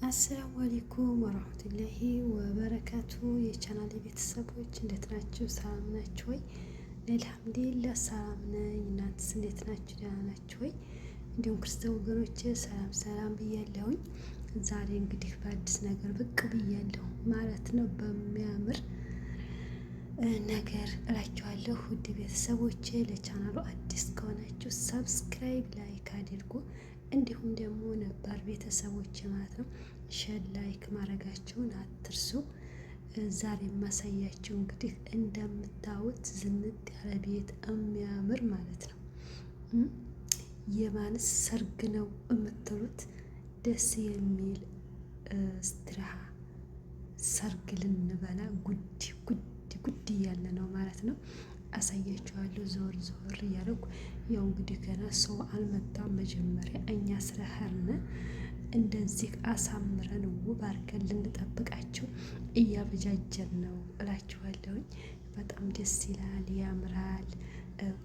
አሰላሙ አለይኩም ወራህመቱላሂ ወበረካቱ። የቻናሌ ቤተሰቦች እንዴት ናችሁ? ሰላም ናችሁ ወይ? አልሐምዱሊላህ ሰላም ነኝ። እናንተስ እንዴት ናችሁ? ደህና ናችሁ ወይ? እንዲሁም ክርስቲያን ወገኖቼ ሰላም ሰላም ብያለሁኝ። ዛሬ እንግዲህ በአዲስ ነገር ብቅ ብያለሁ ማለት ነው። በሚያምር ነገር እላችኋለሁ። ውድ ቤተሰቦቼ ለቻናሉ አዲስ ከሆናችሁ ሰብስክራይብ፣ ላይክ አድርጉ። እንዲሁም ደግሞ ነባር ቤተሰቦች ማለት ነው ሼር ላይክ ማድረጋችሁን አትርሱ። ዛሬ የማሳያችሁ እንግዲህ እንደምታዩት ዝንጥ ያለ ቤት የሚያምር ማለት ነው። የማንስ ሰርግ ነው የምትሉት? ደስ የሚል ስትራሃ ሰርግ ልንበላ ጉድ እያለ ነው ማለት ነው። አሳያችኋለሁ ዞር ዞር እያደረኩ። ያው እንግዲህ ገና ሰው አልመጣም። መጀመሪያ እኛ ስለሄድን እንደዚህ አሳምረን ውብ አድርገን ልንጠብቃቸው እያበጃጀን ነው እላችኋለሁኝ። በጣም ደስ ይላል፣ ያምራል።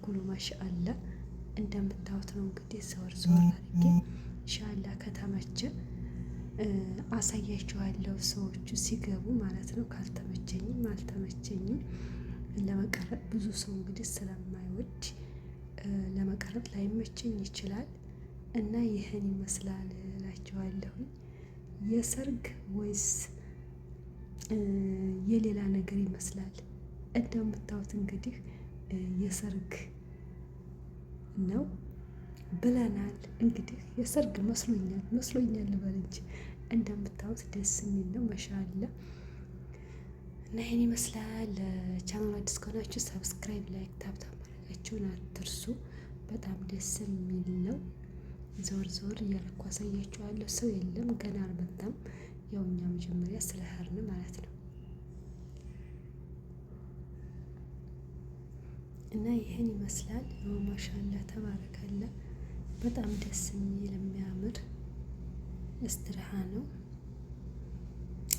ኩሉ ማሻአላ እንደምታዩት ነው እንግዲህ ዞር ዞር አድርጌ ኢንሻአላ ከተመቸ አሳያችኋለሁ። ሰዎቹ ሲገቡ ማለት ነው። ካልተመቸኝም አልተመቸኝም ለመቀረጥ ብዙ ሰው እንግዲህ ስለማይወድ ለመቀረጥ ላይመቸኝ ይችላል እና ይህን ይመስላል እላችኋለሁ። የሰርግ ወይስ የሌላ ነገር ይመስላል? እንደምታዩት እንግዲህ የሰርግ ነው ብለናል። እንግዲህ የሰርግ መስሎኛል ልበል እንጂ እንደምታዩት ደስ የሚል ነው። ማሻአላ እና ይሄን ይመስላል። ቻናል አዲስ ከሆናችሁ ሰብስክራይብ፣ ላይክ፣ ታብታብ ማድረጋችሁን አትርሱ። በጣም ደስ የሚል ነው። ዞር ዞር እያልኩ አሳያችኋለሁ። ሰው የለም ገና አልመጣም። ያው እኛ መጀመሪያ ስለሄድን ማለት ነው። እና ይሄን ይመስላል። ማሻአላ ተባረካላ። በጣም ደስ የሚል የሚያምር እስትራሃ ነው።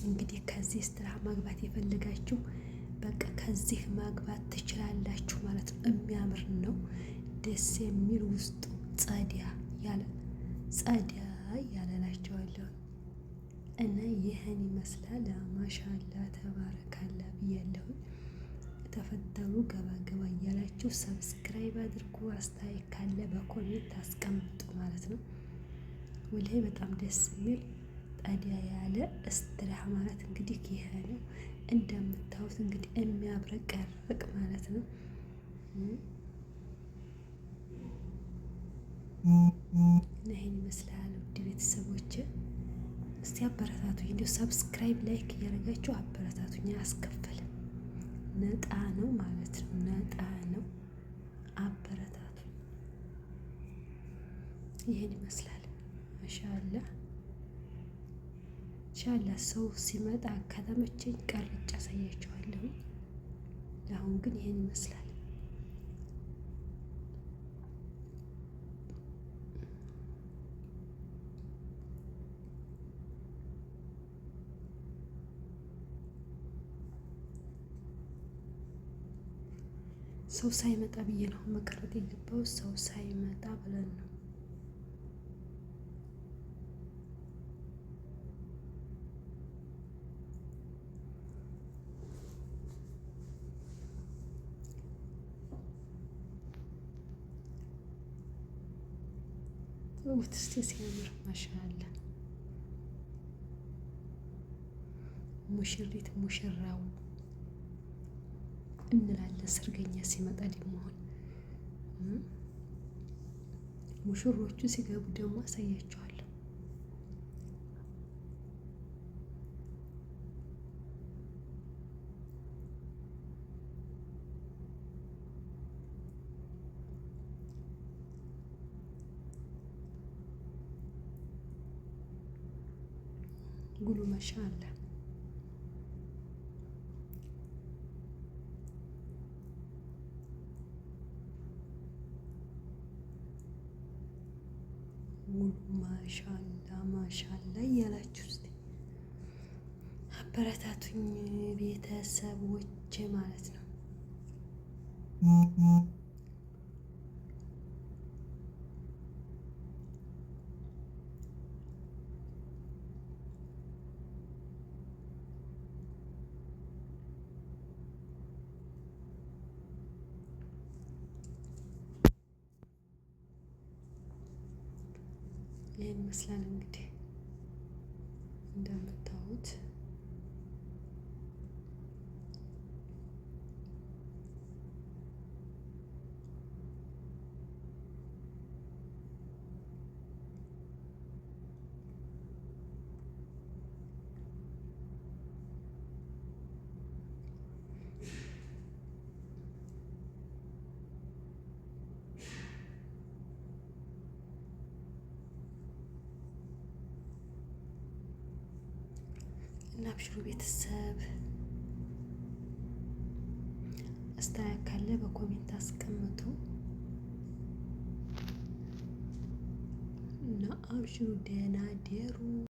እንግዲህ ከዚህ እስትራሃ ማግባት የፈለጋችሁ በቃ ከዚህ ማግባት ትችላላችሁ ማለት ነው። የሚያምር ነው፣ ደስ የሚል ውስጡ ጸዲያ ያለላችኋለሁ። እና ይህን ይመስላል። ማሻአላ ተባረካላ ብያለሁ። ተፈተሉ ገባ ገባ እያላችሁ ሰብስክራይብ አድርጉ። አስተያየት ካለ በኮሜንት አስቀምጡ ማለት ነው። ወላሂ በጣም ደስ የሚል ጣዲያ ያለ እስትራሃ ማለት እንግዲህ ይሄ ነው። እንደምታዩት እንግዲህ የሚያብረቀርቅ ማለት ነው። ይሄን ይመስላል። ውድ ቤተሰቦች እስቲ አበረታቱኝ። እንዲሁ ሰብስክራይብ ላይክ እያደረጋችሁ አበረታቱኝ። አያስከፍልም፣ ነጣ ነው ማለት ነው። ነጣ ነው። አበረታቱኝ። ይሄን ይመስላል። ማሻአላ ኢንሻአላህ ሰው ሲመጣ ከተመቸኝ ቀርጬ አሳያችኋለሁ። አሁን ግን ይሄን ይመስላል። ሰው ሳይመጣ ብዬ ነው መቀረጥ የገባው። ሰው ሳይመጣ ብለን ነው። ውስጥ ሲያምር ማሻአላ። ሙሽሪት ሙሽራው እንላለን። ሰርገኛ ሲመጣ ደግሞ ሙሽሮቹ ሲገቡ ደግሞ አሳያቸዋለሁ። ጉሉ ማሻአላ። ማሻአላ እያላችሁ እስቲ አበረታቱኝ ቤተሰቦቼ ማለት ነው። ይመስላል እንግዲህ እንደምታዩት እና አብሽሩ ቤተሰብ። አስተያየት ካለ በኮሜንት አስቀምጡ እና አብሽሩ፣ ደህና ደሩ።